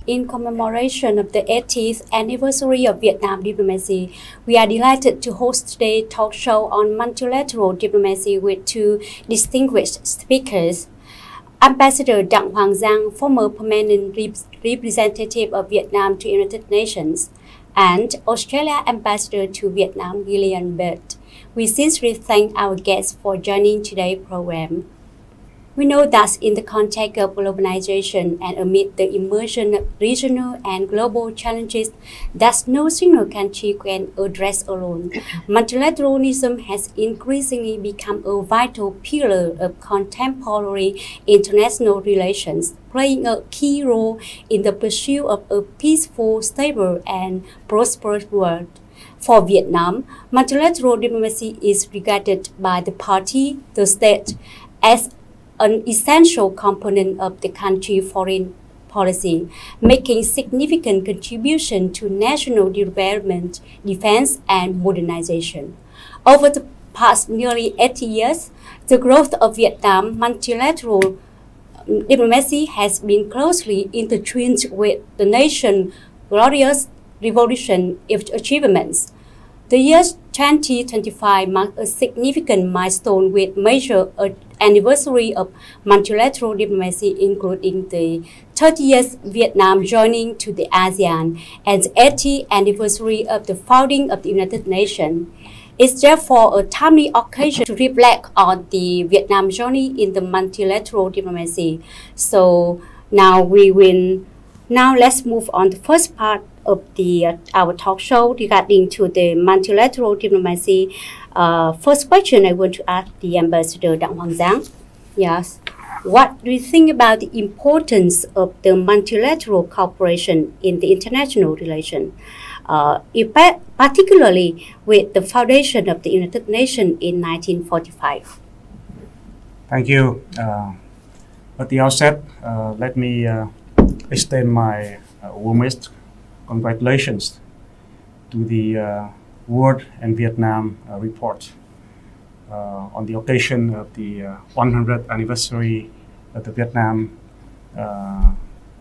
in commemoration of the 80th anniversary of Vietnam diplomacy, we are delighted to host today's talk show on multilateral diplomacy with two distinguished speakers. Ambassador Đặng Hoàng Giang, former permanent representative of Vietnam to United Nations, and Australia Ambassador to Vietnam, Gillian Bird. We sincerely thank our guests for joining today's program. We know that in the context of globalization and amid the immersion of regional and global challenges that no single country can address alone, multilateralism has increasingly become a vital pillar of contemporary international relations, playing a key role in the pursuit of a peaceful, stable, and prosperous world. For Vietnam, multilateral diplomacy is regarded by the party, the state, as an essential component of the country's foreign policy, making significant contribution to national development, defense, and modernization. Over the past nearly 80 years, the growth of Vietnam multilateral diplomacy has been closely intertwined with the nation's glorious revolution achievements. The year 2025 marked a significant milestone with major anniversary of multilateral diplomacy, including the 30 years Vietnam joining to the ASEAN and the 80th anniversary of the founding of the United Nations. It's therefore a timely occasion to reflect on the Vietnam journey in the multilateral diplomacy. So now let's move on to the first part of our talk show regarding to the multilateral diplomacy. First question I want to ask the Ambassador Đặng Hoàng Giang. Yes, what do you think about the importance of the multilateral cooperation in the international relation, particularly with the foundation of the United Nations in 1945? Thank you. At the outset, let me extend my warmest congratulations to the World and Vietnam report on the occasion of the 100th anniversary of the Vietnam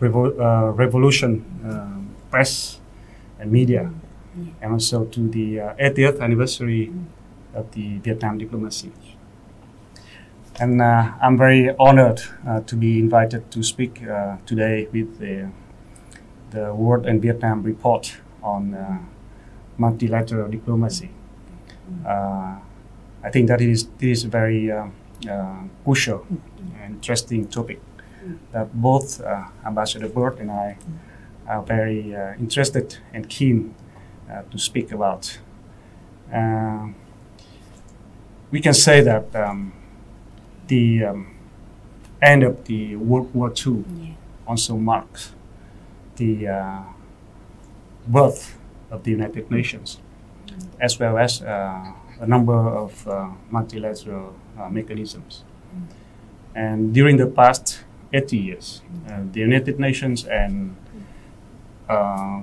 Revolution, press and media, and also to the 80th anniversary of the Vietnam diplomacy. And I'm very honored to be invited to speak today with the World and Vietnam report on multilateral diplomacy. I think that it is a very crucial and interesting topic that both Ambassador Bird and I are very interested and keen to speak about. We can say that the end of the World War II also marks the birth of the United Nations, as well as a number of multilateral mechanisms. And during the past 80 years, the United Nations and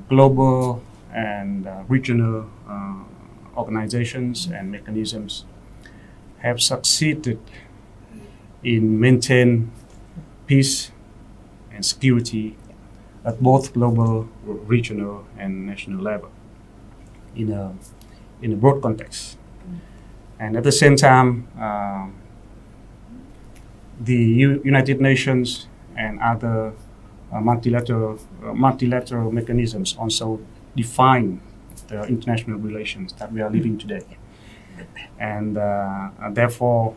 global and regional organizations and mechanisms have succeeded in maintaining peace and security at both global, regional, and national level in a broad context. And at the same time, the United Nations and other multilateral mechanisms also define the international relations that we are living today. And therefore,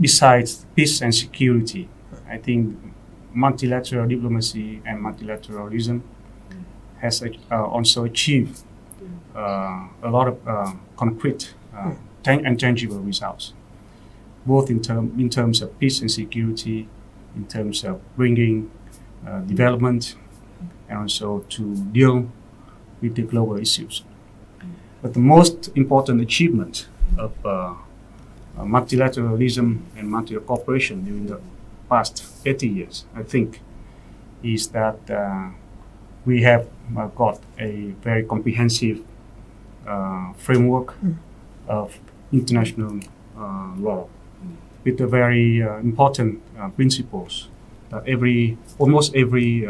besides peace and security, I think multilateral diplomacy and multilateralism has also achieved a lot of concrete and tangible results, both in terms of peace and security, in terms of bringing development, and also to deal with the global issues. But the most important achievement of multilateralism and multilateral cooperation during the past 80 years, I think, is that we have got a very comprehensive framework of international law with the very important principles that almost every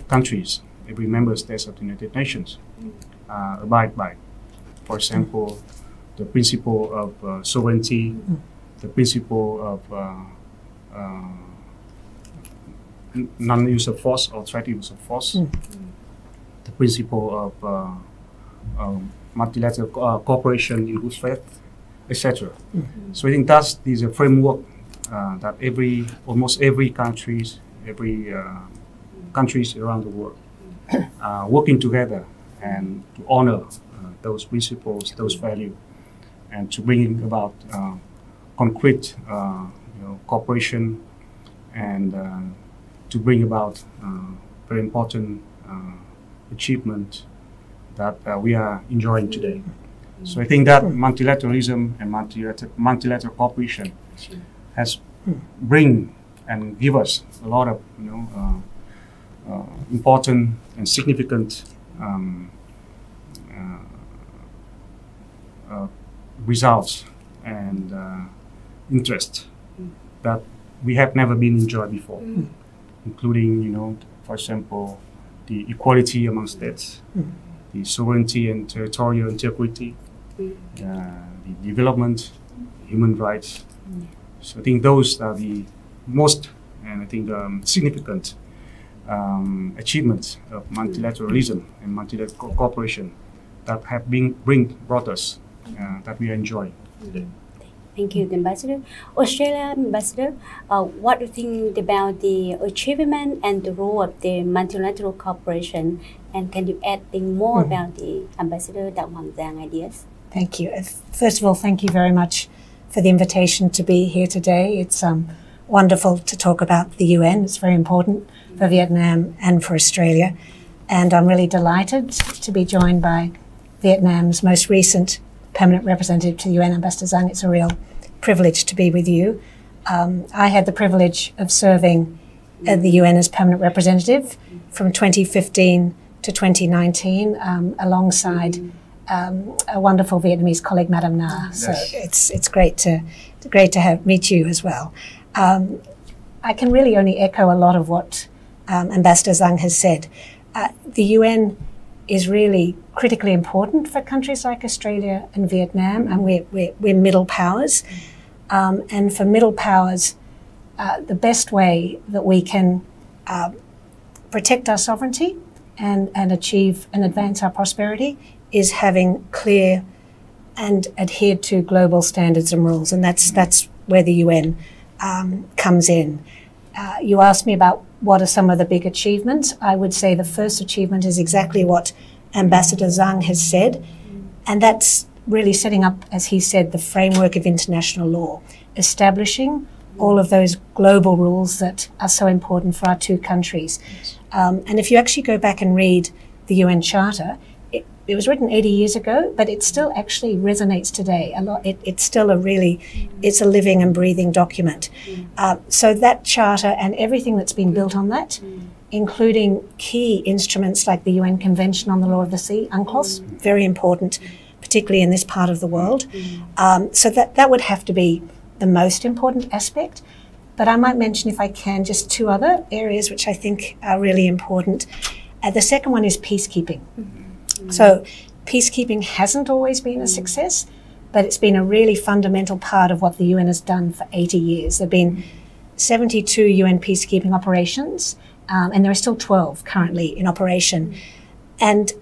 countries, every member states of the United Nations abide by. For example, the principle of sovereignty, the principle of non-use of force or threat use of force, the principle of multilateral cooperation in good faith, etc. So I think that is a framework that almost every countries around the world working together and to honor those principles, those values, and to bring about concrete cooperation and to bring about very important achievement that we are enjoying today. So I think that multilateralism and multilateral cooperation has bring and give us a lot of important and significant results and interest that we have never been enjoyed before, including, for example, the equality among states, the sovereignty and territorial integrity, the development, human rights. So I think those are the most, and I think significant achievements of multilateralism and multilateral cooperation that have brought us that we are enjoying today. Thank you, Ambassador. Australia Ambassador, what do you think about the achievement and the role of the multilateral cooperation? And can you add more about the Ambassador Đạo Hoàng Giang ideas? Thank you. First of all, thank you very much for the invitation to be here today. It's wonderful to talk about the UN. It's very important for Vietnam and for Australia. And I'm really delighted to be joined by Vietnam's most recent permanent representative to the UN, Ambassador Giang. It's a real privilege to be with you. I had the privilege of serving at the UN as permanent representative from 2015 to 2019 alongside a wonderful Vietnamese colleague, Madam Na. So it's great to meet you as well. I can really only echo a lot of what Ambassador Giang has said. The UN is really critically important for countries like Australia and Vietnam, and we're middle powers. And for middle powers, the best way that we can protect our sovereignty and achieve and advance our prosperity is having clear and adhered to global standards and rules, and that's where the UN comes in. You asked me about what are some of the big achievements. I would say the first achievement is exactly what Ambassador Giang has said, and that's really setting up, as he said, the framework of international law, establishing all of those global rules that are so important for our two countries. And if you actually go back and read the UN Charter, it was written 80 years ago, but it still actually resonates today a lot. It's still it's a living and breathing document. So that charter and everything that's been built on that, including key instruments like the UN Convention on the Law of the Sea, UNCLOS, very important, particularly in this part of the world. So that would have to be the most important aspect. But I might mention, if I can, just two other areas which I think are really important. The second one is peacekeeping. So peacekeeping hasn't always been a success, but it's been a really fundamental part of what the UN has done for 80 years. There have been 72 UN peacekeeping operations, and there are still 12 currently in operation. And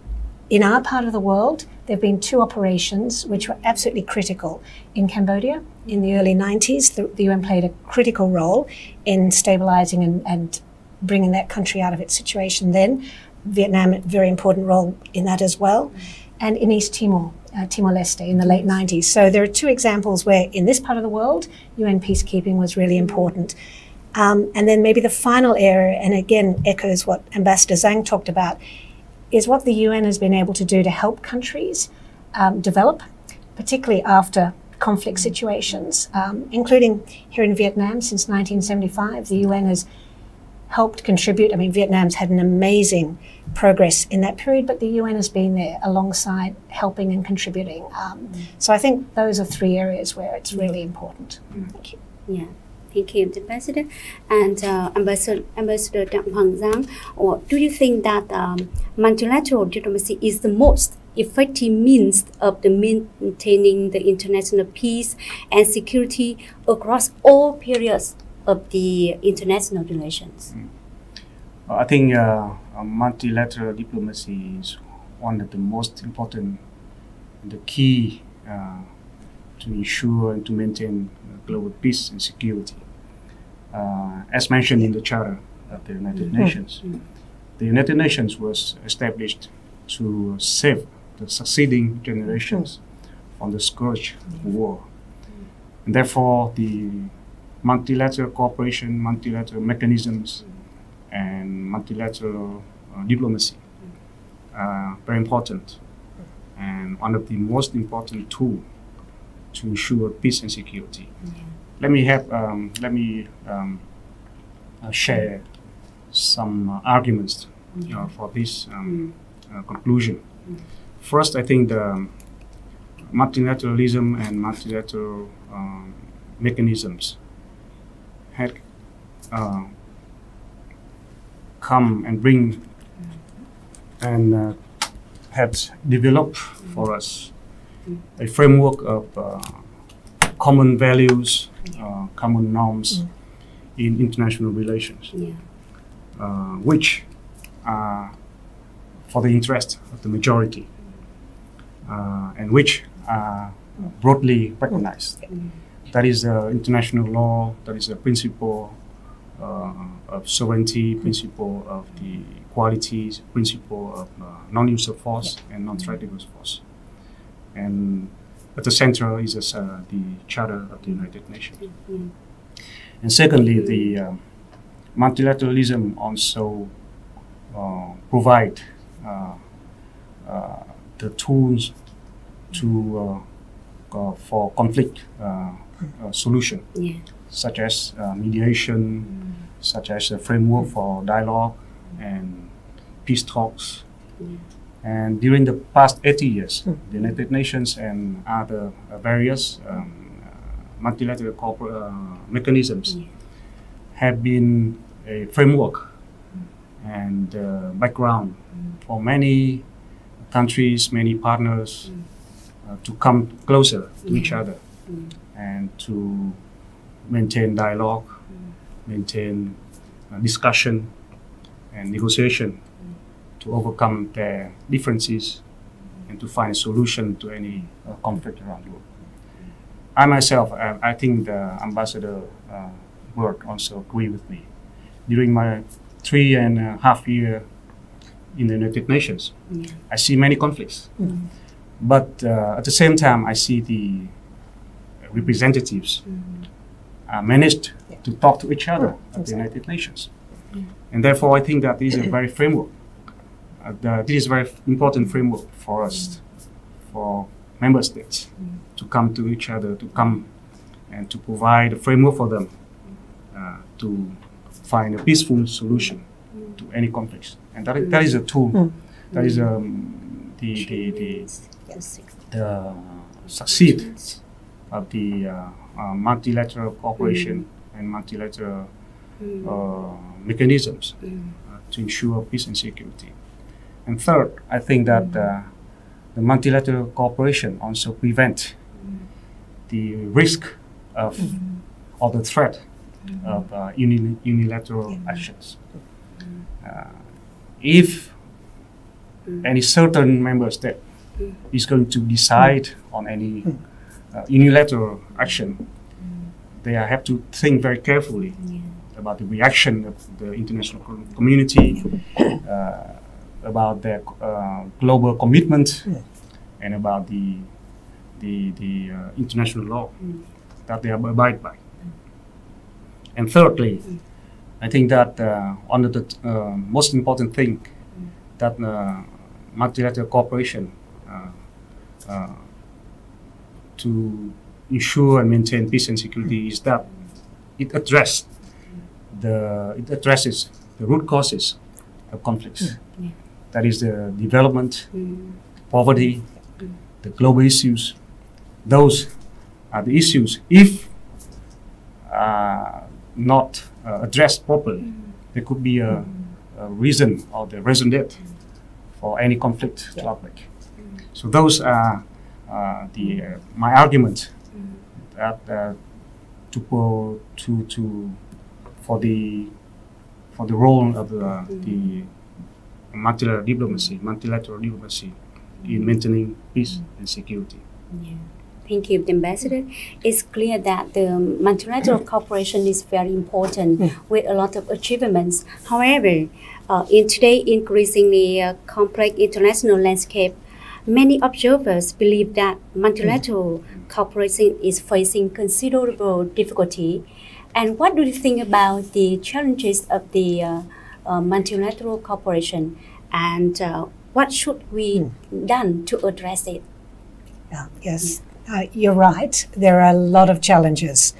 in our part of the world, there have been two operations which were absolutely critical. In Cambodia, in the early 90s, the UN played a critical role in stabilizing and bringing that country out of its situation then. Vietnam, a very important role in that as well. And in East Timor, Timor-Leste in the late 90s. So there are two examples where in this part of the world, UN peacekeeping was really important. And then maybe the final area, and again echoes what Ambassador Giang talked about, is what the UN has been able to do to help countries develop, particularly after conflict situations, including here in Vietnam since 1975. The UN has helped contribute. I mean, Vietnam's had an amazing progress in that period, but the UN has been there alongside helping and contributing. So I think those are three areas where it's really important. Thank you. Yeah. Thank you, Ambassador. And Ambassador Dang Hoàng Giang, or do you think that multilateral diplomacy is the most effective means of maintaining the international peace and security across all periods of the international relations? I think multilateral diplomacy is one of the most important, the key to ensure and to maintain global peace and security. As mentioned in the Charter of the United Nations, the United Nations was established to save the succeeding generations from the scourge of war. And therefore, the multilateral cooperation, multilateral mechanisms, and multilateral diplomacy are very important and one of the most important tools to ensure peace and security. Let me share some arguments for this conclusion. First, I think the multilateralism and multilateral mechanisms had come and bring and had developed for us a framework of common values, common norms in international relations, which are for the interest of the majority and which are broadly recognized. That is international law, that is a principle of sovereignty, principle of the equality, principle of non-use of force and non-threat of force. And at the center is the Charter of the United Nations. And secondly, the multilateralism also provide the tools to for conflict solution, such as mediation, such as a framework for dialogue and peace talks. And during the past 80 years, the United Nations and other various multilateral mechanisms have been a framework and background for many countries, many partners to come closer to each other and to maintain dialogue, maintain discussion and negotiation to overcome their differences and to find a solution to any conflict around the world. I myself, I think the Ambassador work also agree with me. During my 3.5 years in the United Nations, I see many conflicts. But at the same time, I see the representatives managed to talk to each other at the United Nations. And therefore, I think that this is a very framework. This is a very important framework for us, for member states, to come to each other, to come and to provide a framework for them to find a peaceful solution to any conflicts. And that is a tool. That is the succeed of the multilateral cooperation and multilateral mechanisms to ensure peace and security. And third, I think that the multilateral cooperation also prevent the risk of or the threat of unilateral actions. If any certain member state is going to decide on any unilateral action, they have to think very carefully about the reaction of the international community, about their global commitment, and about the international law that they abide by. And thirdly, I think that one of the most important thing that multilateral cooperation to ensure and maintain peace and security is that it addresses the root causes of conflicts. That is the development, poverty, the global issues. Those are the issues. If not addressed properly, there could be a reason or the reason date for any conflict to outbreak. So those are my arguments that for the role of the multilateral diplomacy in maintaining peace and security. Yeah. Thank you, Ambassador. It's clear that the multilateral cooperation is very important with a lot of achievements. However, in today's increasingly complex international landscape, many observers believe that multilateral cooperation is facing considerable difficulty. And what do you think about the challenges of the multilateral cooperation, and what should we done to address it? Yes. You're right. There are a lot of challenges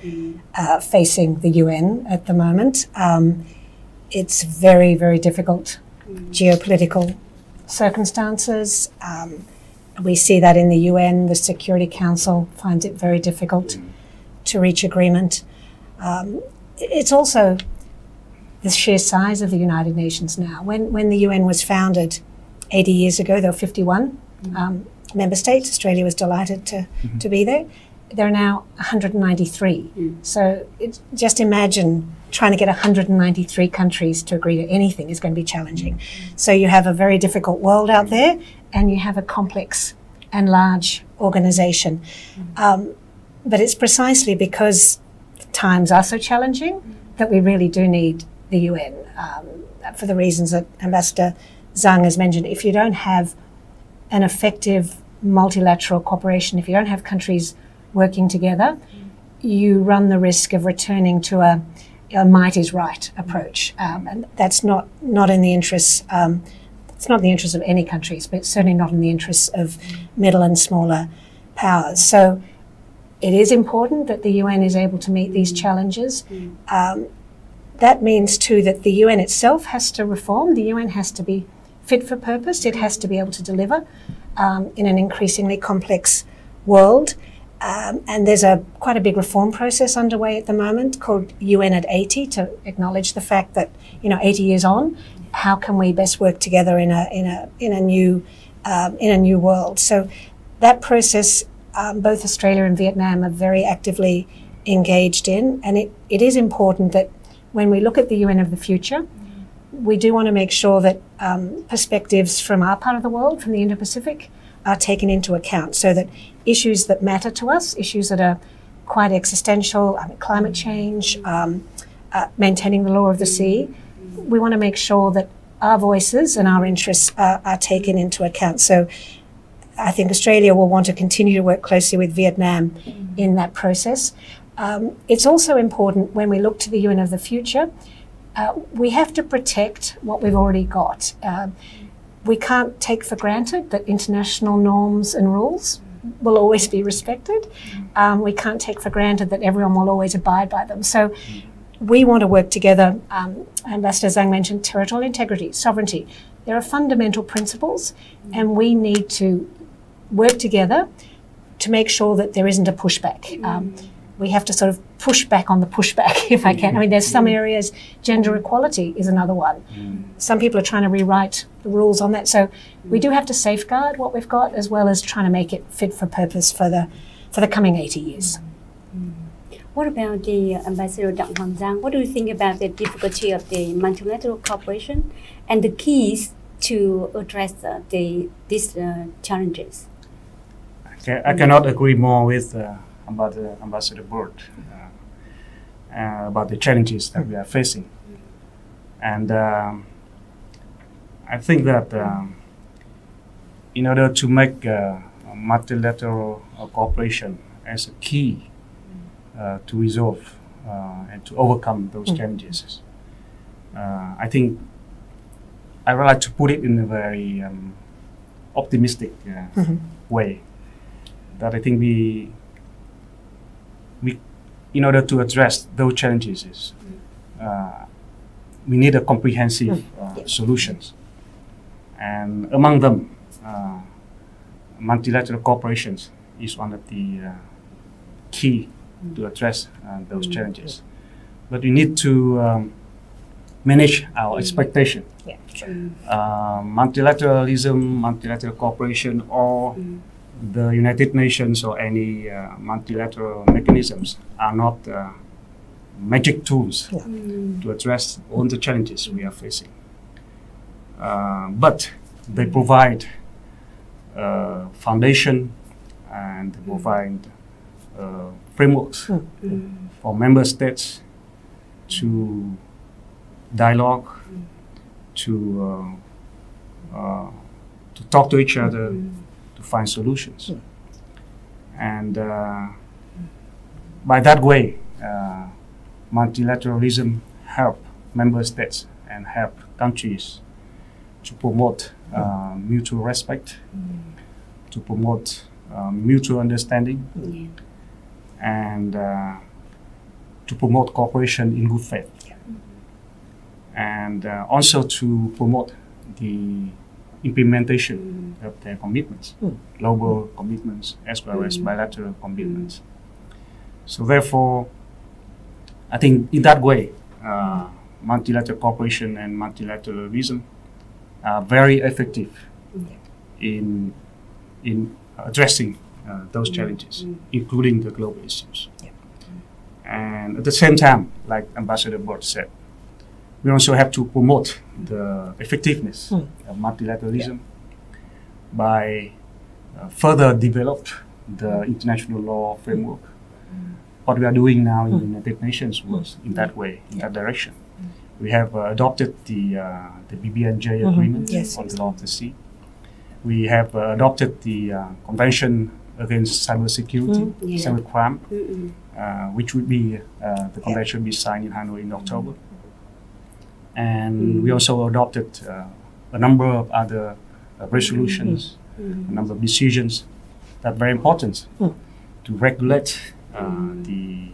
facing the UN at the moment. It's very, very difficult geopolitical circumstances. We see that in the UN. The Security Council finds it very difficult to reach agreement. It's also the sheer size of the United Nations now. When the UN was founded 80 years ago, there were 51 member states. Australia was delighted to be there. There are now 193. So just imagine trying to get 193 countries to agree to anything is going to be challenging. So you have a very difficult world out there, and you have a complex and large organisation. But it's precisely because times are so challenging that we really do need the UN, for the reasons that Ambassador Zhang has mentioned. If you don't have an effective multilateral cooperation, if you don't have countries working together, you run the risk of returning to a might is right approach, and that's not in the interests. It's not in the interests of any countries, but certainly not in the interests of middle and smaller powers. So it is important that the UN is able to meet these challenges. That means too that the UN itself has to reform. The UN has to be fit for purpose. It has to be able to deliver in an increasingly complex world. And there's quite a big reform process underway at the moment called UN at 80 to acknowledge the fact that 80 years on, how can we best work together in a new world? So that process, both Australia and Vietnam are very actively engaged in, and it is important that when we look at the UN of the future, we do want to make sure that perspectives from our part of the world, from the Indo-Pacific, are taken into account, so that issues that matter to us, issues that are quite existential, climate change, maintaining the law of the sea, we want to make sure that our voices and our interests are taken into account. So I think Australia will want to continue to work closely with Vietnam in that process. It's also important when we look to the UN of the future, we have to protect what we've already got. We can't take for granted that international norms and rules will always be respected. We can't take for granted that everyone will always abide by them. So we want to work together. Ambassador Zhang mentioned territorial integrity, sovereignty. There are fundamental principles, and we need to work together to make sure that there isn't a pushback. We have to sort of push back on the pushback, if I can. I mean, there's some areas, gender equality is another one. Some people are trying to rewrite the rules on that. So we do have to safeguard what we've got, as well as trying to make it fit for purpose for the coming 80 years. What about the Ambassador Dang Hoàng Giang? What do you think about the difficulty of the multilateral cooperation and the keys to address these challenges? I cannot agree more with Ambassador Bird about the challenges that we are facing. And I think that in order to make multilateral cooperation as a key to resolve and to overcome those challenges, I think I would like to put it in a very optimistic way. That I think we in order to address those challenges, we need a comprehensive solutions, and among them, multilateral cooperation is one of the key to address those challenges. But we need to manage our expectation. Yeah. Multilateralism, multilateral cooperation, or the United Nations or any multilateral mechanisms are not magic tools to address all the challenges we are facing. But they provide foundation and provide frameworks for member states to dialogue, to talk to each other, to find solutions. And by that way, multilateralism help member states and help countries to promote mutual respect, to promote mutual understanding, and to promote cooperation in good faith. And also to promote the implementation of their commitments, global commitments as well as bilateral commitments. So therefore, I think in that way, multilateral cooperation and multilateralism are very effective in addressing those challenges, including the global issues. And at the same time, like Ambassador Bort said, we also have to promote the effectiveness of multilateralism by further develop the international law framework. What we are doing now in the United Nations was in that way, in that direction. We have adopted the BBNJ agreement on the law of the sea. We have adopted the Convention Against Cybersecurity, Cybercrime, which would be the convention be signed in Hanoi in October. And we also adopted a number of other resolutions, a number of decisions that are very important to regulate the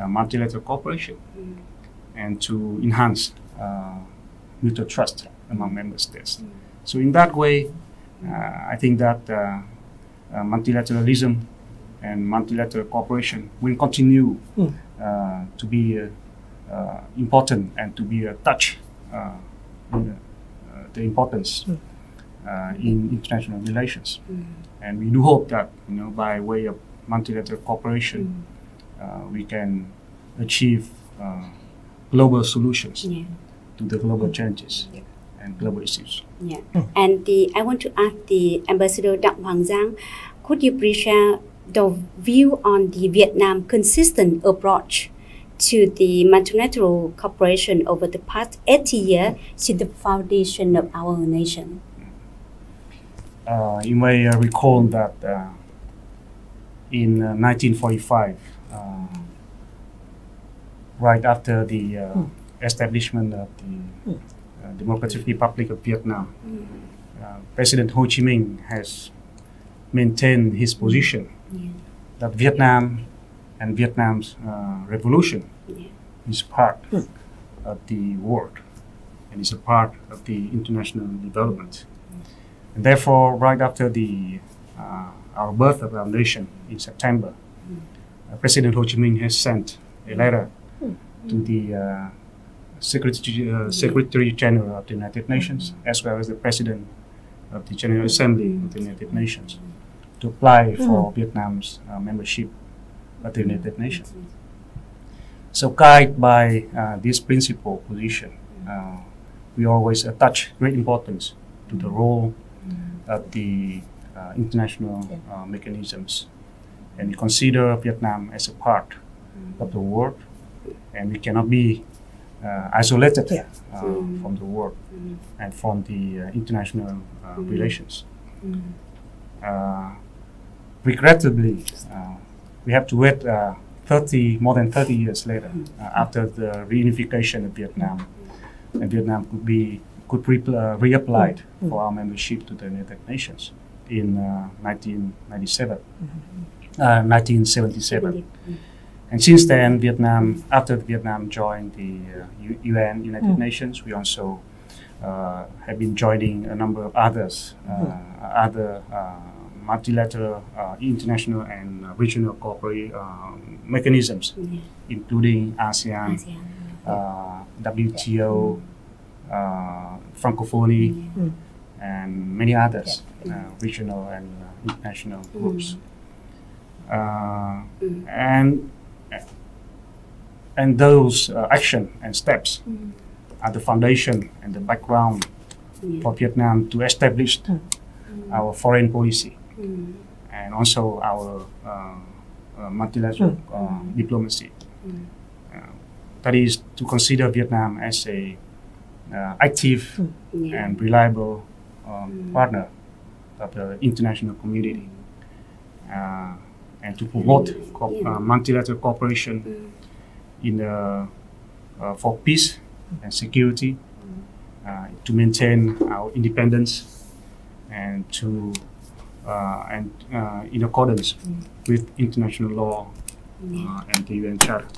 multilateral cooperation and to enhance mutual trust among member states. So in that way, I think that multilateralism and multilateral cooperation will continue to be important and to be a touch the importance in international relations. And we do hope that, by way of multilateral cooperation, we can achieve global solutions to the global challenges and global issues. And I want to ask the Ambassador Đặng Hoàng Giang, could you please share the view on the Vietnam consistent approach to the multilateral cooperation over the past 80 years since the foundation of our nation? You may recall that in 1945, right after the establishment of the Democratic Republic of Vietnam, President Ho Chi Minh has maintained his position that Vietnam and Vietnam's revolution is part of the world and is a part of the international development. And therefore, right after our birth of our nation in September, President Ho Chi Minh has sent a letter to the Secretary General of the United Nations, as well as the President of the General Assembly of the United Nations, to apply for Vietnam's membership of the United Nations. So, guided by this principal position, we always attach great importance to the role of the international mechanisms, and we consider Vietnam as a part of the world, and we cannot be isolated from the world and from the international relations. Regrettably, we have to wait more than 30 years later after the reunification of Vietnam, and Vietnam could reapply for our membership to the United Nations in 1977. And since then, after Vietnam joined the UN, United Nations, we also have been joining a number of other multilateral, international, and regional cooperation mechanisms, including ASEAN, WTO, Francophonie, and many others, regional and international groups. And those action and steps are the foundation and the background for Vietnam to establish our foreign policy and also our multilateral diplomacy. That is to consider Vietnam as a active and reliable partner of the international community, and to promote multilateral cooperation in for peace and security, to maintain our independence, and to in accordance with international law and the UN Charter.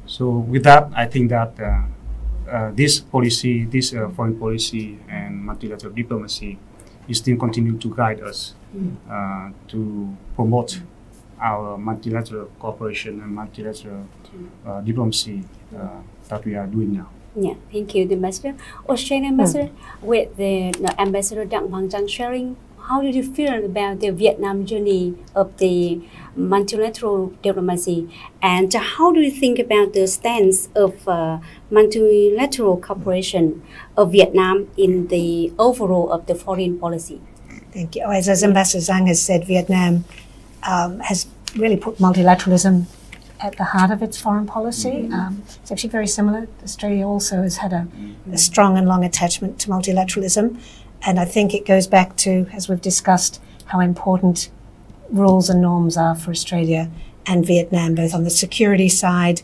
So with that, I think that this policy, this foreign policy and multilateral diplomacy is still continue to guide us to promote our multilateral cooperation and multilateral diplomacy that we are doing now. Yeah, thank you, the Ambassador. Australian Ambassador, with the Ambassador Đặng Hoàng Giang sharing, how did you feel about the Vietnam journey of the multilateral diplomacy, and how do you think about the stance of multilateral cooperation of Vietnam in the overall of the foreign policy? Thank you. As Ambassador Zhang has said, Vietnam has really put multilateralism at the heart of its foreign policy. It's actually very similar. Australia also has had a strong and long attachment to multilateralism. And I think it goes back to, as we've discussed, how important rules and norms are for Australia and Vietnam, both on the security side,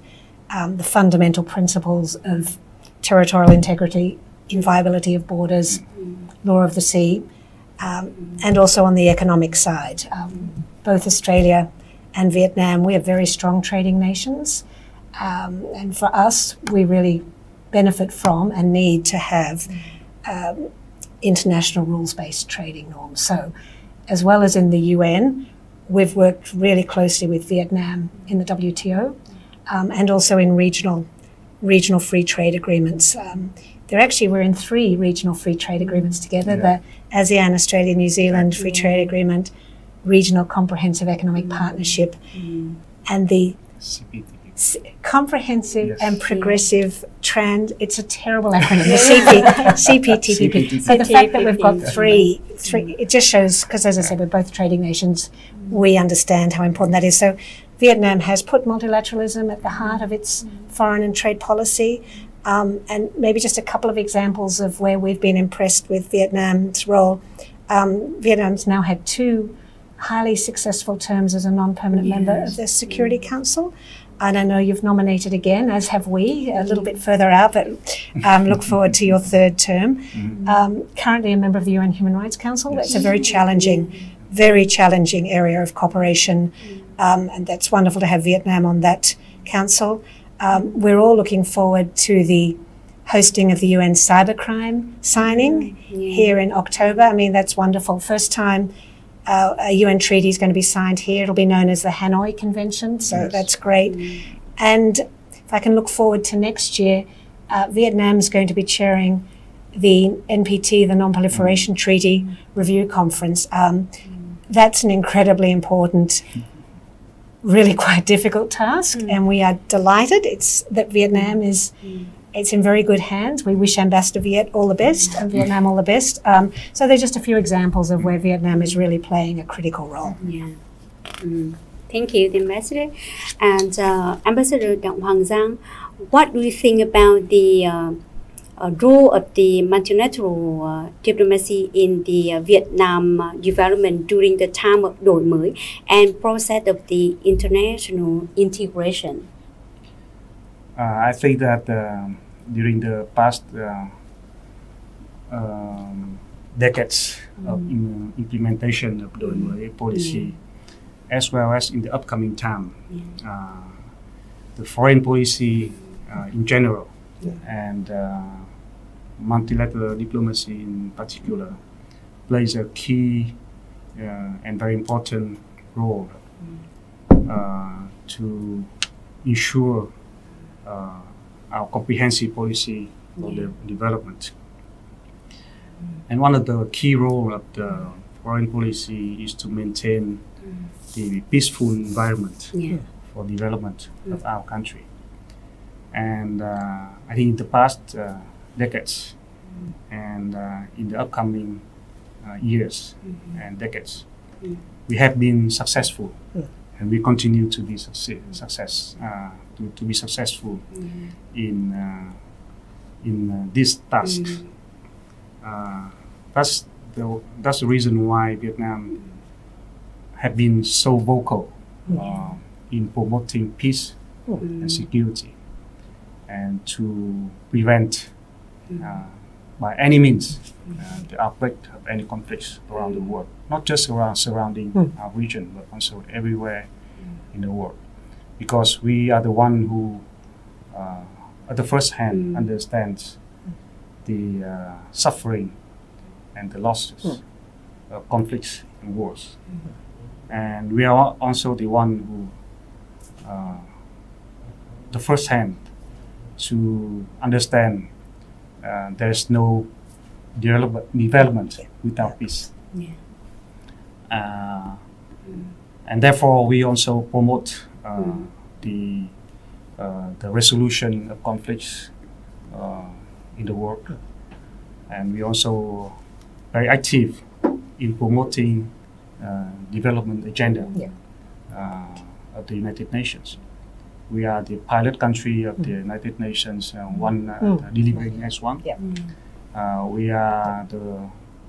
the fundamental principles of territorial integrity, inviolability of borders, law of the sea, and also on the economic side. Both Australia and Vietnam, we are very strong trading nations. And for us, we really benefit from and need to have international rules-based trading norms. So as well as in the UN, we've worked really closely with Vietnam in the WTO and also in regional free trade agreements. We're in 3 regional free trade agreements together, the ASEAN, Australia, New Zealand Free Trade Agreement, Regional Comprehensive Economic Partnership, and the Comprehensive and Progressive it's a terrible acronym, the CPTPP. So the fact that we've got three, it just shows, because as I said, we're both trading nations, we understand how important that is. So Vietnam has put multilateralism at the heart of its foreign and trade policy. And maybe just a couple of examples of where we've been impressed with Vietnam's role. Vietnam's now had 2 highly successful terms as a non-permanent member of the Security Council. And I know you've nominated again, as have we, a little bit further out, but look forward to your 3rd term. Currently a member of the UN Human Rights Council. That's a very challenging area of cooperation. And that's wonderful to have Vietnam on that council. We're all looking forward to the hosting of the UN cybercrime signing here in October. I mean, that's wonderful. First time a UN treaty is going to be signed here. It'll be known as the Hanoi Convention, so that's great. And if I can look forward to next year, Vietnam's going to be chairing the NPT, the Non-Proliferation Treaty Review Conference. That's an incredibly important, really quite difficult task, and we are delighted that Vietnam it's in very good hands. We wish Ambassador Viet all the best and Vietnam all the best. So there's just a few examples of where Vietnam is really playing a critical role. Thank you, the Ambassador. And Ambassador Đặng Hoàng Giang, what do you think about the role of the multilateral diplomacy in the Vietnam development during the time of đổi mới and process of the international integration? I think that during the past decades of implementation of the policy, as well as in the upcoming time, the foreign policy in general and multilateral diplomacy in particular plays a key and very important role to ensure our comprehensive policy for the development. And one of the key roles of the foreign policy is to maintain the peaceful environment for development of our country. And I think in the past decades and in the upcoming years and decades, we have been successful, and we continue to be to be successful in this task. That's the reason why Vietnam have been so vocal in promoting peace and security, and to prevent by any means the outbreak of any conflicts around the world, not just surrounding our region, but also everywhere in the world, because we are the one who at the first hand understands the suffering and the losses of conflicts and wars. And we are also the one who the first hand to understand there's no development without peace. And therefore we also promote the resolution of conflicts in the world, and we also very active in promoting development agenda of the United Nations. We are the pilot country of the United Nations, delivering S1. We are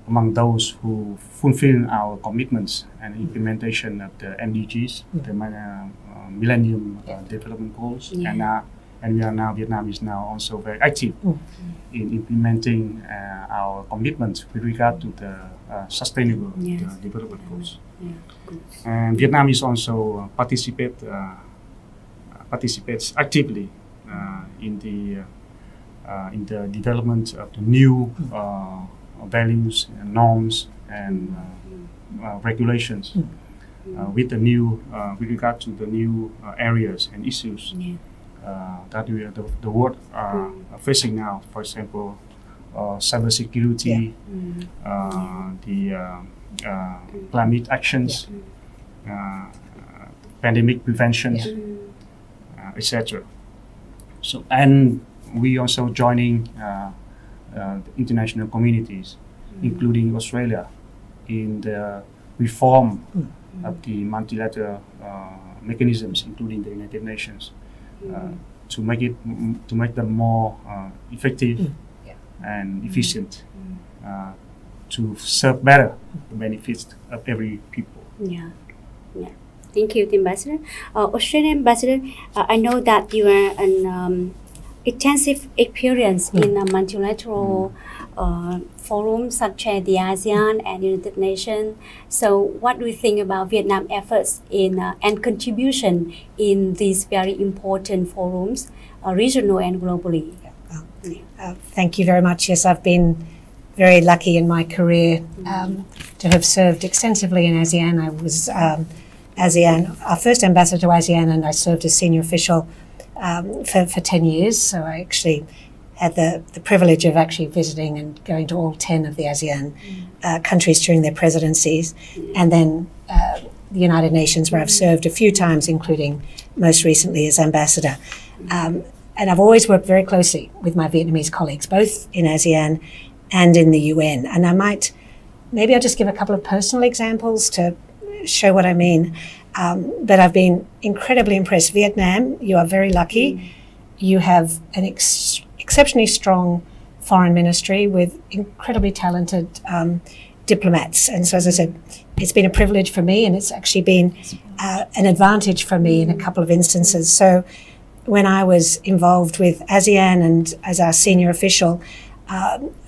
among those who fulfill our commitments and implementation of the MDGs, the Millennium Development Goals, and we are now, Vietnam is now also very active in implementing our commitments with regard to the sustainable development goals. And Vietnam is also participates actively in the development of the new values and norms and regulations with regard to the new areas and issues that the world are facing now. For example, cybersecurity, the climate actions, pandemic prevention, etc. So, and we also joining the international communities, including Australia, in the reform of the multilateral mechanisms, including the United Nations, to make them more effective and efficient, to serve better the benefits of every people. Thank you, Ambassador. Australian Ambassador, I know that you are an extensive experience in a multilateral forums such as the ASEAN and United Nations. So what do you think about Vietnam's efforts in and contribution in these very important forums, regional and globally? Thank you very much. Yes, I've been very lucky in my career to have served extensively in ASEAN. I was our first ambassador to ASEAN, and I served as senior official for 10 years. So I actually had the privilege of actually visiting and going to all 10 of the ASEAN countries during their presidencies, and then the United Nations, where I've served a few times, including most recently as ambassador. And I've always worked very closely with my Vietnamese colleagues, both in ASEAN and in the UN. And maybe I'll just give a couple of personal examples to show what I mean. But I've been incredibly impressed. Vietnam, you are very lucky. You have an exceptionally strong foreign ministry with incredibly talented diplomats. And so, as I said, it's been a privilege for me, and it's actually been an advantage for me in a couple of instances. So when I was involved with ASEAN and as our senior official,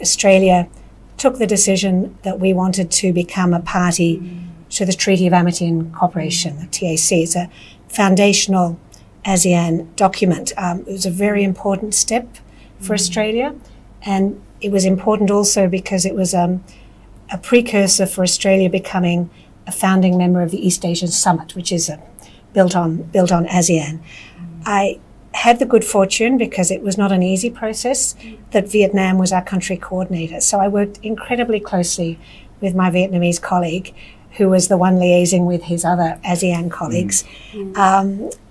Australia took the decision that we wanted to become a party to the Treaty of Amity and Cooperation, the TAC. It's a foundational ASEAN document. It was a very important step for Australia, and it was important also because it was a precursor for Australia becoming a founding member of the East Asian Summit, which is built on ASEAN. I had the good fortune, because it was not an easy process, that Vietnam was our country coordinator. So I worked incredibly closely with my Vietnamese colleague, who was the one liaising with his other ASEAN colleagues.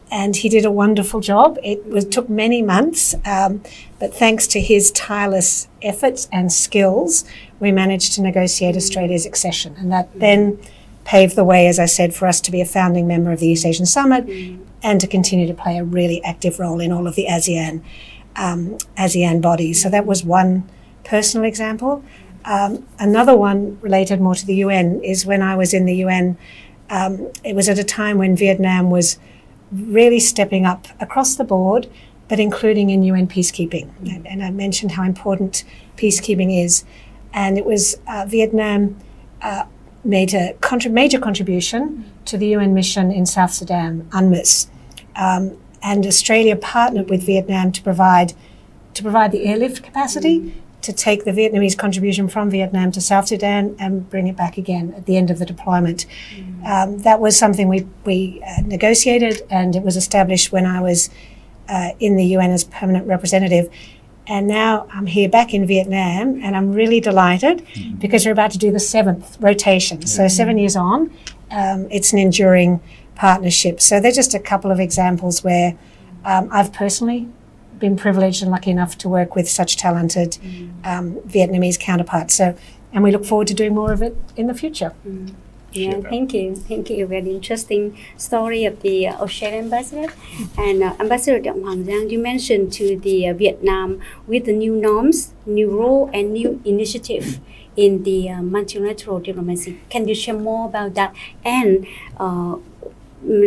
And he did a wonderful job. It took many months, but thanks to his tireless efforts and skills, we managed to negotiate Australia's accession. And that then paved the way, as I said, for us to be a founding member of the East Asian Summit and to continue to play a really active role in all of the ASEAN bodies. So that was one personal example. Another one related more to the UN is when I was in the UN, it was at a time when Vietnam was really stepping up across the board, but including in UN peacekeeping. And I mentioned how important peacekeeping is. And it was Vietnam made a major contribution to the UN mission in South Sudan, UNMISS. And Australia partnered with Vietnam to provide the airlift capacity to take the Vietnamese contribution from Vietnam to South Sudan and bring it back again at the end of the deployment. That was something we negotiated, and it was established when I was in the UN as permanent representative. And now I'm here back in Vietnam, and I'm really delighted because we're about to do the 7th rotation. So 7 years on, it's an enduring partnership. So they're just a couple of examples where I've personally been privileged and lucky enough to work with such talented Vietnamese counterparts. So, and we look forward to doing more of it in the future. Yeah, thank you. Thank you. Very interesting story of the Australian ambassador. And Ambassador Dong Hoàng Giang, you mentioned to the Vietnam with the new norms, new role, and new initiative in the multilateral diplomacy. Can you share more about that and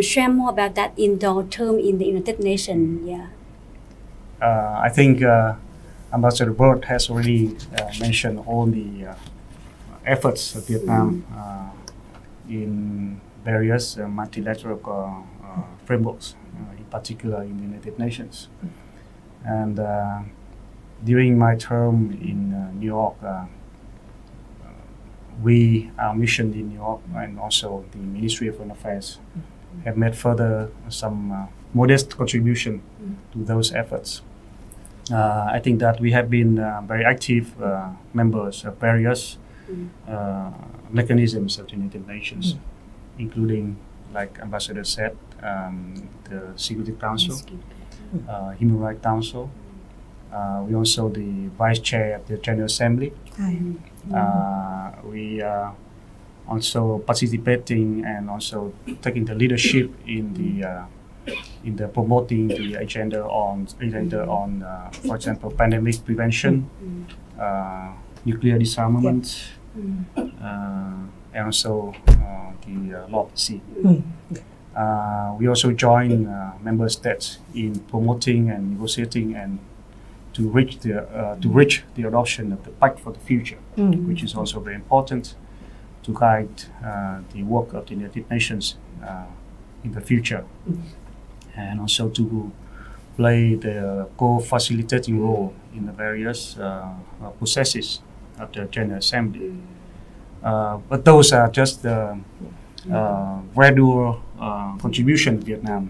share more about that indoor term in the United Nations? Yeah. I think Ambassador Bert has already mentioned all the efforts of Vietnam in various multilateral frameworks, in particular in the United Nations. And during my term in New York, our mission in New York and also the Ministry of Foreign Affairs have made further some modest contribution to those efforts. I think that we have been very active members of various mechanisms of the United Nations, including, like Ambassador said, the Security Council, Human Rights Council. We also the Vice Chair of the General Assembly. We are also participating and also taking the leadership in the promoting the agenda on for example, pandemic prevention, nuclear disarmament, and also the law of the sea. We also join member states in promoting and negotiating and to reach the adoption of the Pact for the Future, which is also very important to guide the work of the United Nations in the future, and also to play the co-facilitating role in the various processes of the General Assembly. But those are just the gradual contribution of Vietnam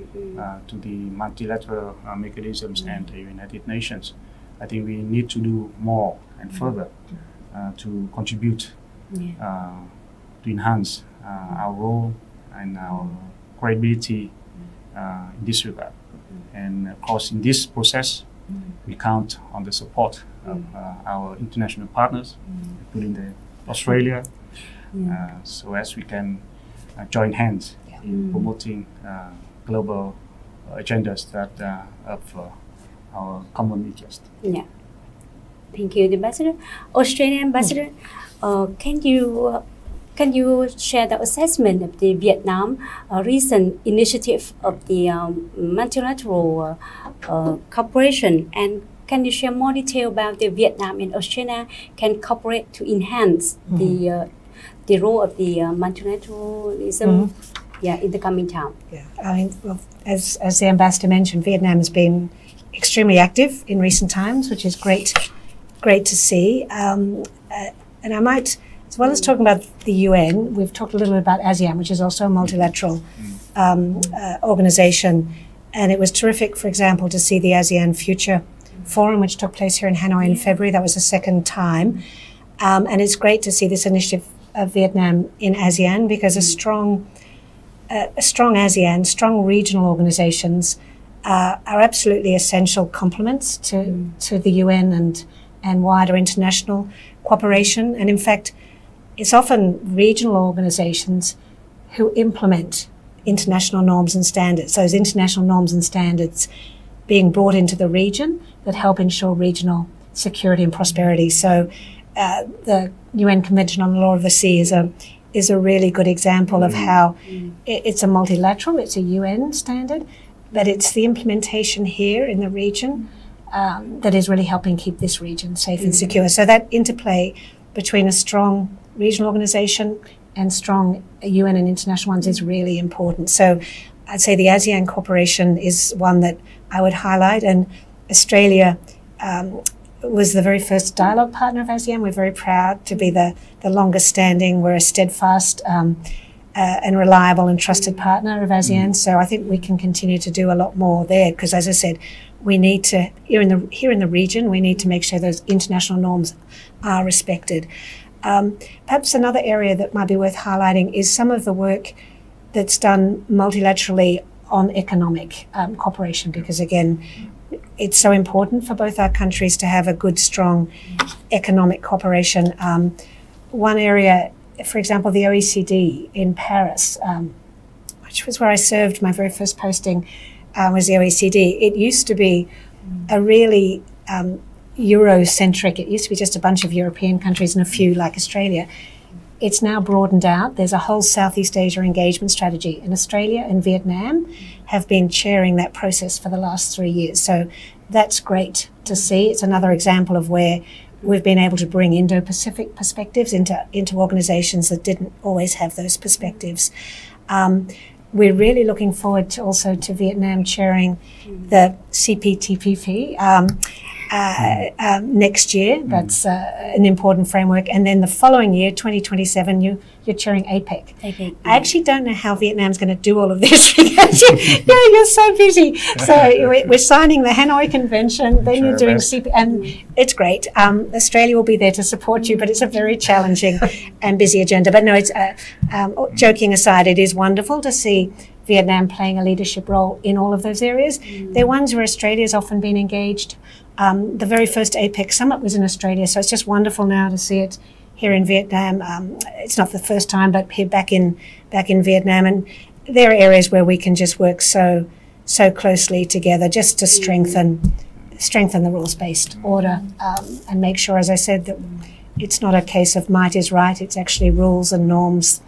to the multilateral mechanisms and the United Nations. I think we need to do more and further to contribute to enhance our role and our credibility in this regard. And of course, in this process, we count on the support of our international partners, including Australia, so as we can join hands in promoting global agendas that of our common interest. Yeah. Thank you, Ambassador. Australian Ambassador, can you share the assessment of the Vietnam recent initiative of the multilateral cooperation, and can you share more detail about the Vietnam and Australia can cooperate to enhance the role of the multilateralism in the coming time? Yeah, I mean, well, as the ambassador mentioned, Vietnam has been extremely active in recent times, which is great to see. And I might As well as talking about the UN, we've talked a little bit about ASEAN, which is also a multilateral organization. And it was terrific, for example, to see the ASEAN Future Forum, which took place here in Hanoi in February. That was the second time. And it's great to see this initiative of Vietnam in ASEAN, because a strong ASEAN, strong regional organizations are absolutely essential complements to the UN and wider international cooperation. And in fact, it's often regional organizations who implement international norms and standards. Those international norms and standards being brought into the region that help ensure regional security and prosperity. So the UN Convention on the Law of the Sea is a really good example of how it's a multilateral, it's a UN standard, but it's the implementation here in the region that is really helping keep this region safe and secure. So that interplay between a strong regional organization and strong UN and international ones is really important. So I'd say the ASEAN cooperation is one that I would highlight, and Australia was the very first dialogue partner of ASEAN. We're very proud to be the longest standing. We're a steadfast and reliable and trusted partner of ASEAN. So I think we can continue to do a lot more there, because, as I said, we need to, here in the region, we need to make sure those international norms are respected. Perhaps another area that might be worth highlighting is some of the work that's done multilaterally on economic cooperation, because, again, it's so important for both our countries to have a good, strong economic cooperation. One area, for example, the OECD in Paris, which was where I served, my very first posting was the OECD. It used to be a really Eurocentric, it used to be just a bunch of European countries and a few like Australia. It's now broadened out. There's a whole Southeast Asia engagement strategy, and Australia and Vietnam have been chairing that process for the last 3 years. So that's great to see. It's another example of where we've been able to bring Indo-Pacific perspectives into organizations that didn't always have those perspectives. We're really looking forward to Vietnam chairing the CPTPP next year. That's an important framework. And then the following year, 2027, you're chairing APEC. I actually don't know how Vietnam's going to do all of this because you're so busy. So we're signing the Hanoi Convention, then you're doing CP, and it's great. Australia will be there to support you, but it's a very challenging and busy agenda. But no, it's joking aside, it is wonderful to see Vietnam playing a leadership role in all of those areas. They're ones where Australia's often been engaged. The very first APEC summit was in Australia, so it's just wonderful now to see it here in Vietnam. It's not the first time, but here back in Vietnam, and there are areas where we can just work so closely together, just to strengthen the rules-based order, and make sure, as I said, that it's not a case of might is right. It's actually rules and norms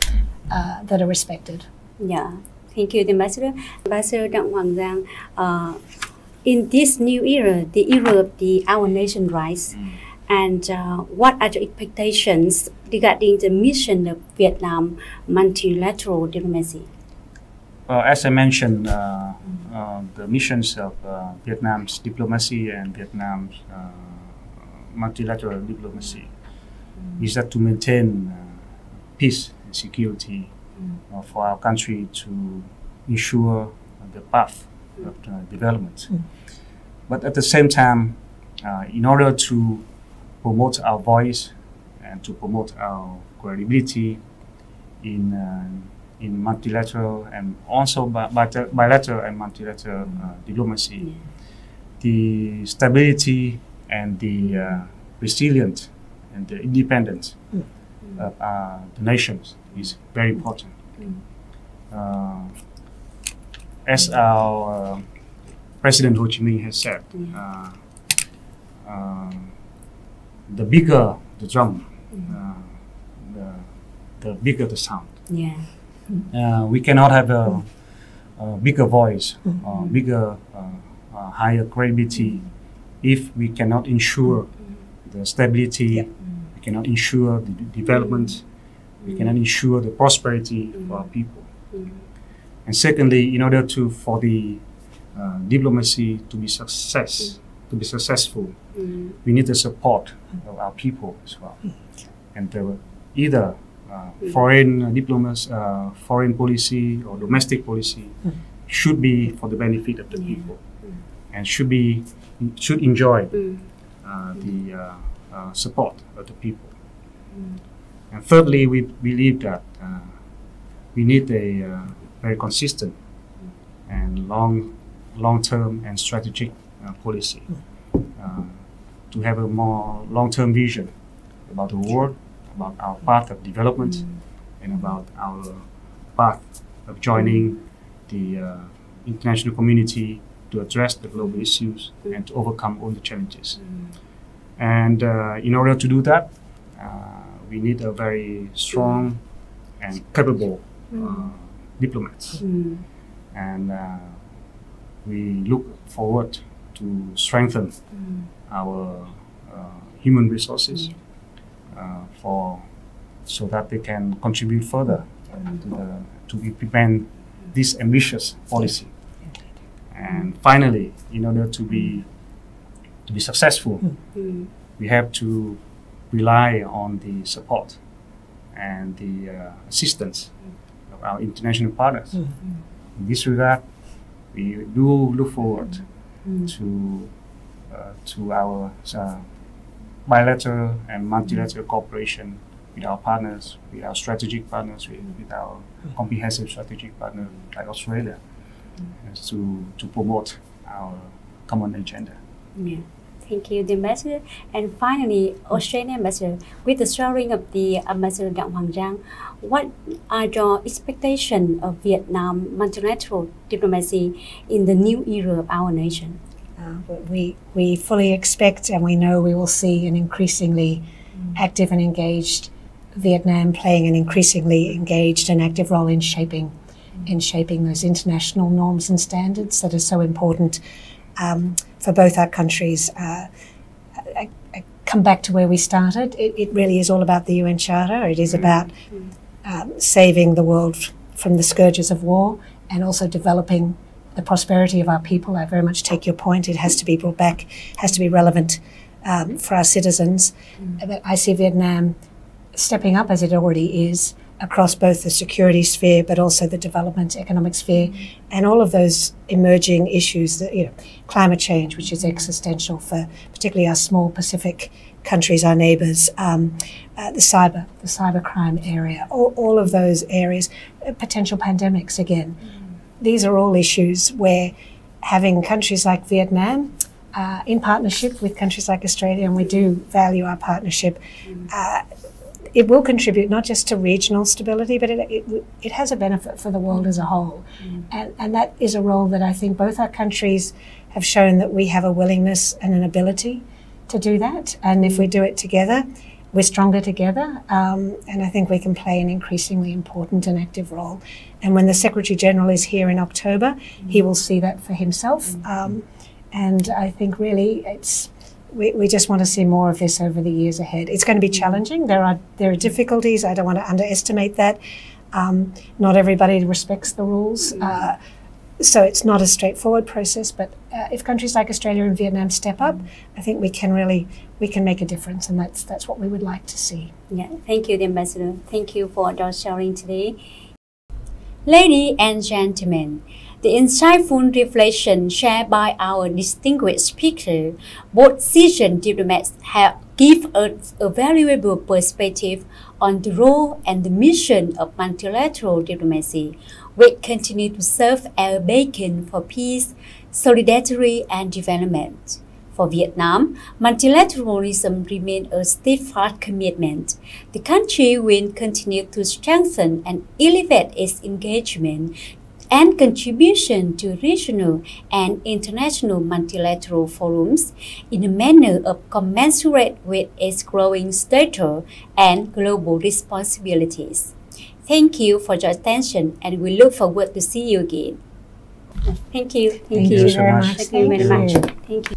that are respected. Yeah, thank you, the Ambassador. Ambassador Đặng Hoàng Giang. In this new era, the era of our nation rights, and what are the expectations regarding the mission of Vietnam multilateral diplomacy? As I mentioned, the missions of Vietnam's diplomacy and Vietnam's multilateral diplomacy is that to maintain peace and security for our country, to ensure the path of development. But at the same time, in order to promote our voice and to promote our credibility in multilateral and also bilateral and multilateral diplomacy, the stability and the resilience and the independence of the nations is very important. As our President Ho Chi Minh has said, the bigger the drum, the bigger the sound. We cannot have a bigger voice, bigger, higher credibility if we cannot ensure the stability, we cannot ensure the development, we cannot ensure the prosperity for our people. And secondly, in order for the diplomacy to be successful, we need the support of our people as well. And either foreign diplomacy, foreign policy, or domestic policy should be for the benefit of the people, and should enjoy the support of the people. And thirdly, we believe that we need a very consistent and long-term and strategic policy to have a more long-term vision about the world, about our path of development, and about our path of joining the international community to address the global issues and to overcome all the challenges. And in order to do that, we need a very strong and capable diplomats. And we look forward to strengthen our human resources so that they can contribute further to implement this ambitious policy. And finally, in order to be successful, we have to rely on the support and the assistance of our international partners. In this regard, we do look forward to our bilateral and multilateral cooperation with our partners, with our strategic partners, with our comprehensive strategic partner like Australia, to promote our common agenda. Yeah. Thank you, the Ambassador. And finally, Australian Ambassador, with the sharing of the Ambassador Dang Hoàng Giang, what are your expectations of Vietnam multilateral diplomacy in the new era of our nation? We fully expect, and we know we will see an increasingly active and engaged Vietnam playing an increasingly engaged and active role in shaping those international norms and standards that are so important for both our countries. I come back to where we started. It really is all about the UN Charter. It is about saving the world from the scourges of war and also developing the prosperity of our people. I very much take your point. It has to be brought back, has to be relevant for our citizens. But I see Vietnam stepping up, as it already is, across both the security sphere but also the development economic sphere, and all of those emerging issues that, climate change, which is existential for particularly our small Pacific countries, our neighbours, the cyber crime area, all of those areas, potential pandemics again. These are all issues where having countries like Vietnam in partnership with countries like Australia, and we do value our partnership, it will contribute not just to regional stability, but it has a benefit for the world as a whole. And that is a role that I think both our countries have shown that we have a willingness and an ability to do that. And if we do it together, we're stronger together. And I think we can play an increasingly important and active role. And when the Secretary General is here in October, he will see that for himself. And I think really we just want to see more of this over the years ahead. It's going to be challenging. There are difficulties. I don't want to underestimate that. Not everybody respects the rules. So it's not a straightforward process, but if countries like Australia and Vietnam step up, I think we can make a difference, and that's what we would like to see. Yeah, thank you, the Ambassador. Thank you for your sharing today. Ladies and gentlemen, the insightful reflection shared by our distinguished speaker, both seasoned diplomats, have given us a valuable perspective on the role and the mission of multilateral diplomacy, which continue to serve as a beacon for peace, solidarity, and development. For Vietnam, multilateralism remains a steadfast commitment. The country will continue to strengthen and elevate its engagement and contribution to regional and international multilateral forums in a manner commensurate with its growing stature and global responsibilities. Thank you for your attention, and we look forward to see you again. Thank you. Thank you very much. Thank you very much. Thank you.